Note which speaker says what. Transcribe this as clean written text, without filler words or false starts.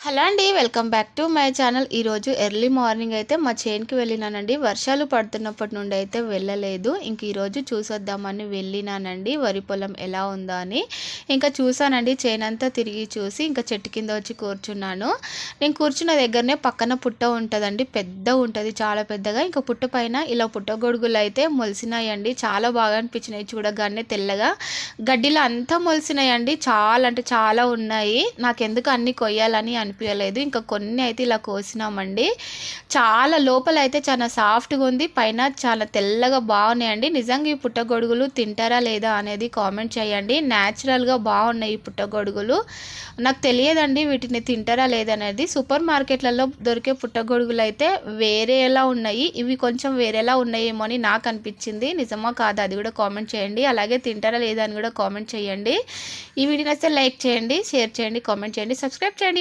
Speaker 1: Hello అండి, welcome back to my channel. ఈరోజు early morning అయితే మా చేనుకి వెళ్ళినానండి. వర్షాలు పడుతున్నప్పటి నుండి అయితే వెళ్ళలేదు. ఇంక ఈరోజు చూసొద్దామని వెళ్ళినానండి, వరి పొలం ఎలా ఉందో అని. ఇంకా చూసానండి, చేనంతా తిరిగి చూసి ఇంకా చెట్టు కింద వచ్చి కూర్చున్నాను. నేను కూర్చున్న దగ్గరనే పక్కన పుట్ట ఉంటుందండి, పెద్ద ఉంటుంది, చాలా పెద్దగా. ఇంకా పుట్ట పైన ఇలా పుట్టగొడుగులు అయితే మొలిసినాయండి. చాలా బాగా అనిపించినాయి చూడగానే, తెల్లగా గడ్డిలో అంతా మొలిసినాయండి. చాలా అంటే చాలా ఉన్నాయి. నాకెందుకు అన్ని కొయ్యాలని అనిపించలేదు. ఇంకా కొన్ని అయితే ఇలా కోసినామండి. చాలా లోపల అయితే చాలా సాఫ్ట్గా ఉంది, పైన చాలా తెల్లగా బాగున్నాయండి. నిజంగా ఈ పుట్టగొడుగులు తింటారా లేదా అనేది కామెంట్ చేయండి. న్యాచురల్గా బాగున్నాయి ఈ పుట్టగొడుగులు. నాకు తెలియదండి వీటిని తింటారా లేదనేది. సూపర్ మార్కెట్లలో దొరికే పుట్టగొడుగులు అయితే వేరేలా ఉన్నాయి, ఇవి కొంచెం వేరేలా ఉన్నాయేమో అని నాకు అనిపించింది. నిజమా కాదా అది కూడా కామెంట్ చేయండి. అలాగే తింటారా లేదా అని కూడా కామెంట్ చేయండి. ఈ వీడియోని అయితే లైక్ చేయండి, షేర్ చేయండి, కామెంట్ చేయండి, సబ్స్క్రైబ్ చేయండి.